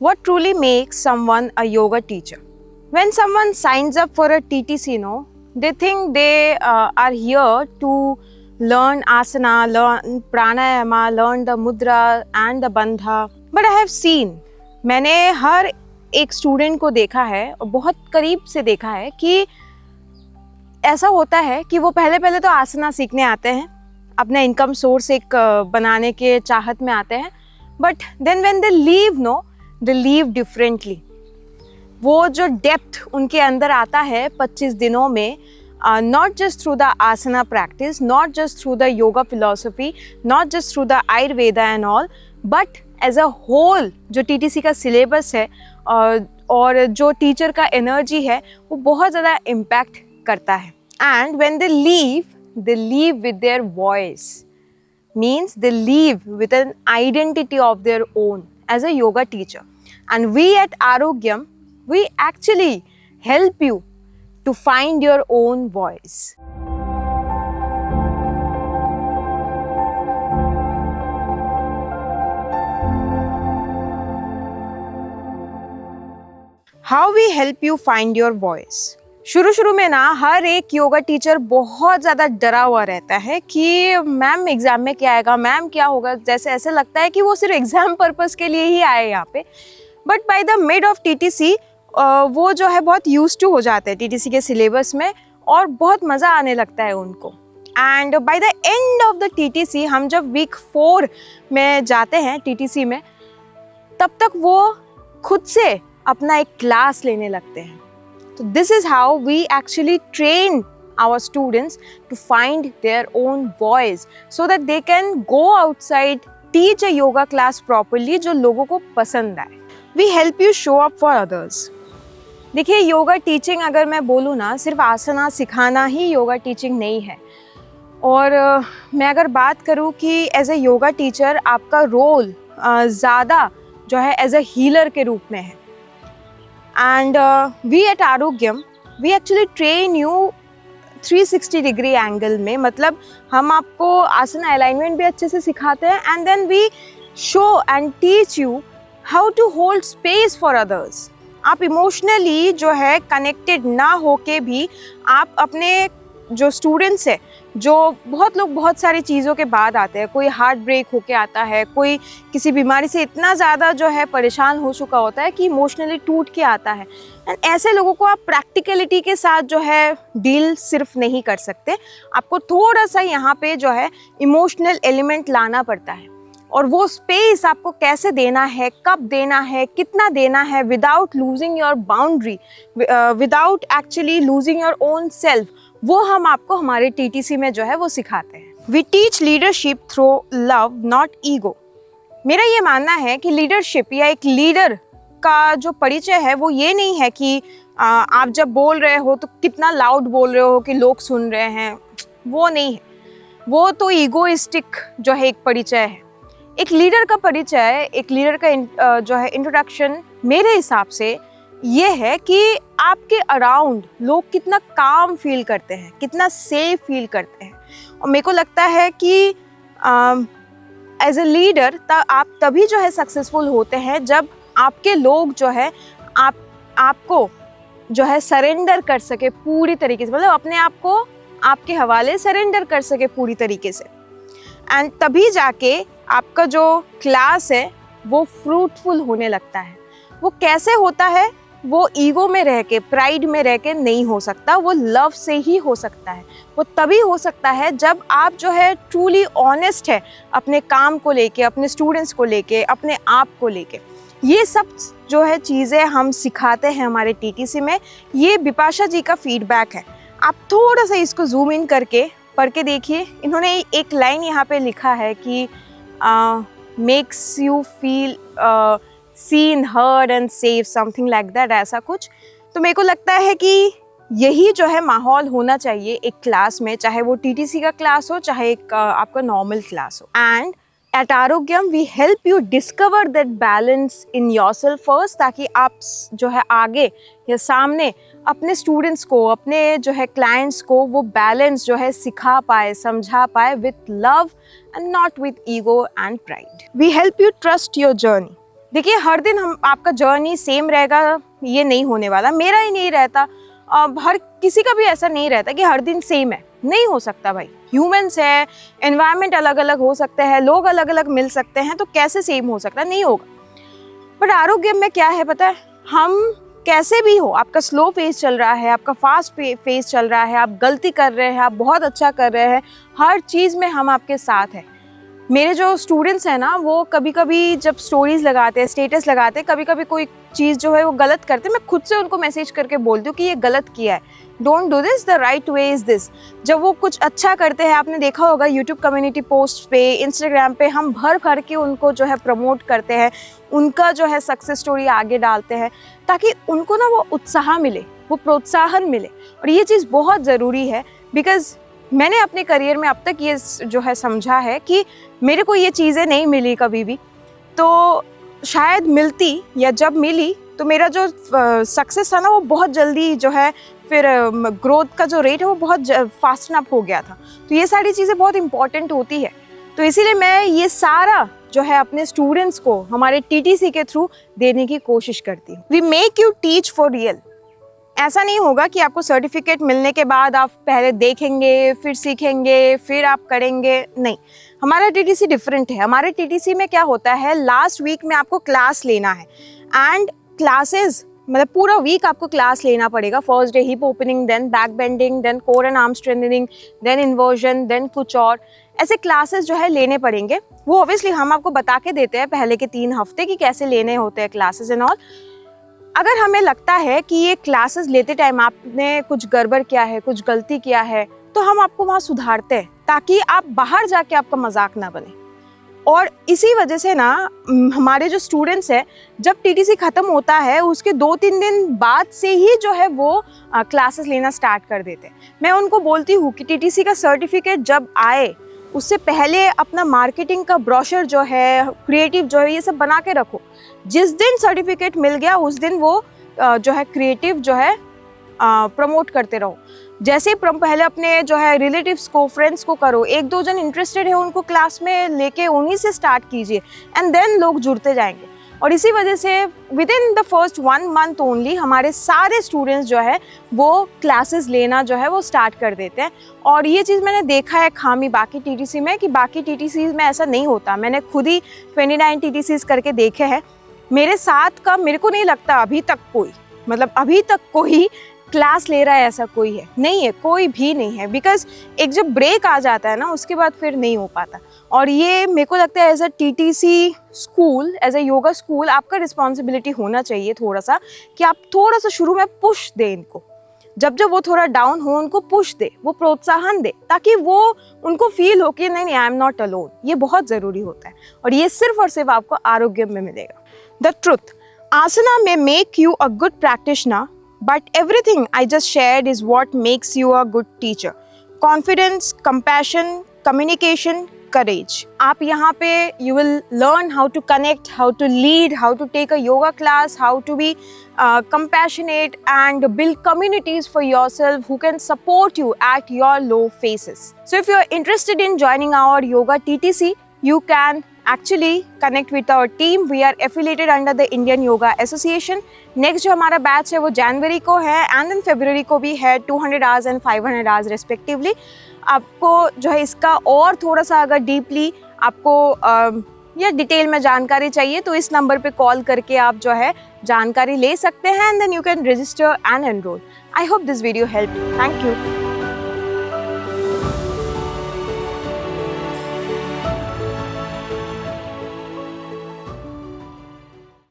What truly makes someone a yoga teacher? When someone signs up for a TTC, they think they are here to learn asana, learn pranayama, learn the mudra and the bandha. But I have seen, मैंने हर एक student को देखा है और बहुत करीब से देखा है कि ऐसा होता है कि वो पहले तो आसना सीखने आते हैं, अपना इनकम सोर्स एक बनाने के चाहत में आते हैं, but then when they leave they leave differently. वो जो डेप्थ उनके अंदर आता है 25 दिनों में, not just through the asana practice, not just through the yoga philosophy, not just through the Ayurveda and all, but as a whole जो टीटीसी का सिलेबस है और जो टीचर का एनर्जी है वो बहुत ज़्यादा इम्पैक्ट करता है. And when they leave with their voice, means they leave with an identity of their own as a yoga teacher. And we at Aarogyam, we actually help you to find your own voice. How we help you find your voice? शुरू में ना हर एक yoga teacher बहुत ज़्यादा डरा हुआ रहता है कि मैम एग्ज़ाम में क्या आएगा, मैम क्या होगा, जैसे ऐसे लगता है कि वो सिर्फ एग्ज़ाम पर्पस के लिए ही आए यहाँ पे. But by the mid of TTC वो जो है बहुत यूज्ड टू हो जाते हैं टीटीसी के सिलेबस में और बहुत मज़ा आने लगता है उनको. And by the end of the TTC, हम जब वीक 4 में जाते हैं टीटीसी में, तब तक वो खुद से अपना एक क्लास लेने लगते हैं. So this is how we actually train our students to find their own voice so that they can go outside, teach a yoga class properly जो लोगों को पसंद आए. We help you show up for others. देखिए, yoga teaching अगर मैं बोलूँ ना, सिर्फ आसना सिखाना ही योगा टीचिंग नहीं है. और मैं अगर बात करूँ कि एज ए योगा टीचर आपका रोल ज़्यादा जो है एज ए हीलर के रूप में है. And we at Aarogyam, we actually train you 360 degree angle में, मतलब हम आपको आसना अलाइनमेंट भी अच्छे से सिखाते हैं and then we show and teach you how to hold space for others. आप इमोशनली जो है कनेक्टेड ना होके भी आप अपने जो स्टूडेंट्स है, जो बहुत लोग बहुत सारी चीज़ों के बाद आते हैं, कोई हार्ट ब्रेक होके आता है, कोई किसी बीमारी से इतना ज़्यादा जो है परेशान हो चुका होता है कि इमोशनली टूट के आता है. एंड ऐसे लोगों को आप प्रैक्टिकलिटी के साथ जो है डील सिर्फ नहीं कर सकते, आपको थोड़ा सा यहाँ पे जो है इमोशनल एलिमेंट लाना पड़ता है. और वो स्पेस आपको कैसे देना है, कब देना है, कितना देना है, without losing your boundary, without actually losing your own self, वो हम आपको हमारे टीटीसी में जो है वो सिखाते हैं. We teach leadership through love, not ego. मेरा ये मानना है कि लीडरशिप या एक लीडर का जो परिचय है वो ये नहीं है कि आप जब बोल रहे हो तो कितना लाउड बोल रहे हो कि लोग सुन रहे हैं, वो नहीं है. वो तो ईगोइस्टिक जो है एक परिचय है. एक लीडर का परिचय, एक लीडर का जो है इंट्रोडक्शन मेरे हिसाब से ये है कि आपके अराउंड लोग कितना काम फील करते हैं, कितना सेफ फील करते हैं. और मेरे को लगता है कि एज ए लीडर आप तभी जो है सक्सेसफुल होते हैं जब आपके लोग जो है आपको जो है सरेंडर कर सके पूरी तरीके से, मतलब अपने आप को आपके हवाले सरेंडर कर सके पूरी तरीके से. एंड तभी जाके आपका जो क्लास है वो फ्रूटफुल होने लगता है. वो कैसे होता है? वो ईगो में रह के, प्राइड में रह के नहीं हो सकता, वो लव से ही हो सकता है. वो तभी हो सकता है जब आप जो है ट्रूली ऑनेस्ट है अपने काम को लेके, अपने स्टूडेंट्स को लेके, अपने आप को लेके. ये सब जो है चीज़ें हम सिखाते हैं हमारे टीटीसी में. ये बिपाशा जी का फीडबैक है. आप थोड़ा सा इसको जूम इन करके पढ़ के देखिए. इन्होंने एक लाइन यहाँ पे लिखा है कि makes you feel seen, heard and safe, something like that, ऐसा कुछ. तो मेरे को लगता है कि यही जो है माहौल होना चाहिए एक क्लास में, चाहे वो टीटीसी का क्लास हो, चाहे एक आपका नॉर्मल क्लास हो. And at Arogyam we help you discover that balance in yourself first, ताकि आप जो है आगे या सामने अपने स्टूडेंट्स को, अपने जो है क्लाइंट्स को वो बैलेंस जो है सिखा पाए, समझा पाए with love and not with ego and pride. We help you trust your journey. देखिए हर दिन हम आपका जर्नी सेम रहेगा ये नहीं होने वाला, मेरा ही नहीं रहता, हर किसी का भी ऐसा नहीं रहता कि हर दिन सेम है, नहीं हो सकता भाई। ह्यूमंस है, एनवायरनमेंट अलग अलग हो सकते हैं, लोग अलग अलग मिल सकते हैं, तो कैसे सेम हो सकता है, नहीं होगा। बट आरोग्य में क्या है पता है, हम कैसे भी हो, आपका स्लो फेज चल रहा है, आपका फास्ट फेज चल रहा है, आप गलती कर रहे हैं, आप बहुत अच्छा कर रहे हैं, हर चीज़ में हम आपके साथ हैं। मेरे जो स्टूडेंट्स हैं ना, वो कभी कभी जब स्टोरीज लगाते हैं, स्टेटस लगाते हैं, कभी कभी कोई चीज़ जो है वो गलत करते हैं, मैं खुद से उनको मैसेज करके बोलती हूँ कि ये गलत किया है, don't do this, the right way is this. जब वो कुछ अच्छा करते हैं, आपने देखा होगा यूट्यूब कम्युनिटी पोस्ट पे, इंस्टाग्राम पे हम भर भर के उनको जो है प्रमोट करते हैं, उनका जो है सक्सेस स्टोरी आगे डालते हैं, ताकि उनको ना वो उत्साह मिले, वो प्रोत्साहन मिले। और ये चीज़ बहुत ज़रूरी है, बिकॉज़ मैंने अपने करियर में अब तक ये जो है समझा है कि मेरे को ये चीज़ें नहीं मिली कभी भी, तो शायद मिलती या जब मिली तो मेरा जो सक्सेस था ना वो बहुत जल्दी जो है फिर ग्रोथ का जो रेट है वो बहुत फास्टन अप हो गया था। तो ये सारी चीज़ें बहुत इंपॉर्टेंट होती है, तो इसीलिए मैं ये सारा जो है अपने स्टूडेंट्स को हमारे TTC के थ्रू देने की कोशिश करती हूँ। We make you teach for real. ऐसा नहीं होगा कि आपको सर्टिफिकेट मिलने के बाद आप पहले देखेंगे, फिर सीखेंगे, फिर आप करेंगे, नहीं। हमारा TTC डिफरेंट है। हमारे TTC में क्या होता है, लास्ट वीक में आपको क्लास लेना है, एंड क्लासेस मतलब पूरा वीक आपको क्लास लेना पड़ेगा। First day hip opening, then back bending, then core and arm strengthening, then inversion, then कुछ और ऐसे क्लासेस जो है लेने पड़ेंगे। वो ऑब्वियसली हम आपको बता के देते हैं पहले के 3 हफ्ते कि कैसे लेने होते हैं क्लासेस एंड ऑल। अगर हमें लगता है कि ये क्लासेस लेते टाइम आपने कुछ गड़बड़ किया है, कुछ गलती किया है, तो हम आपको वहाँ सुधारते हैं, ताकि आप बाहर जाके आपका मजाक ना बने। और इसी वजह से ना हमारे जो स्टूडेंट्स हैं, जब TTC ख़त्म होता है उसके 2-3 दिन बाद से ही जो है वो क्लासेस लेना स्टार्ट कर देते हैं। मैं उनको बोलती हूँ कि TTC का सर्टिफिकेट जब आए उससे पहले अपना मार्केटिंग का ब्रोशर जो है, क्रिएटिव जो है, ये सब बना के रखो। जिस दिन सर्टिफिकेट मिल गया उस दिन वो जो है क्रिएटिव जो है प्रमोट करते रहो। जैसे पहले अपने जो है रिलेटिव्स को, फ्रेंड्स को करो, 1-2 जन इंटरेस्टेड है उनको क्लास में लेके उन्हीं से स्टार्ट कीजिए, एंड देन लोग जुड़ते जाएंगे। और इसी वजह से with in the first 1 month only हमारे सारे स्टूडेंट्स जो है वो क्लासेस लेना जो है वो स्टार्ट कर देते हैं। और ये चीज़ मैंने देखा है खामी बाकी TTC में, कि बाकी TTCs में ऐसा नहीं होता। मैंने खुद ही 29 TTCs करके देखे हैं। मेरे साथ का मेरे को नहीं लगता अभी तक कोई क्लास ले रहा है, ऐसा कोई है नहीं है, कोई भी नहीं है। बिकॉज एक जब ब्रेक आ जाता है ना उसके बाद फिर नहीं हो पाता। और ये मेरे को लगता है as a TTC school, as a yoga school, आपका रिस्पॉन्सिबिलिटी होना चाहिए थोड़ा सा, कि आप थोड़ा सा शुरू में पुश दें इनको। जब वो थोड़ा डाउन हो उनको पुश दे, वो प्रोत्साहन दे, ताकि वो उनको फील हो कि नहीं आई एम नॉट अलोन। ये बहुत ज़रूरी होता है, और ये सिर्फ और सिर्फ आपको आरोग्य में मिलेगा। The truth, asana may make you a good practitioner, but everything I just shared is what makes you a good teacher. Confidence, compassion, communication, courage. आप यहाँ पे you will learn how to connect, how to lead, how to take a yoga class, how to be compassionate and build communities for yourself who can support you at your low phases. So if you are interested in joining our yoga TTC, you can actually connect with our team. We are affiliated under the Indian Yoga Association. Next जो हमारा batch है वो जनवरी को है, and then फरवरी को भी है, 200 hours and 500 hours respectively. आपको जो है इसका और थोड़ा सा अगर डीपली आपको या डिटेल में जानकारी चाहिए तो इस नंबर पे कॉल करके आप जो है जानकारी ले सकते हैं, and then you can register and enroll. I hope this video help. Thank you.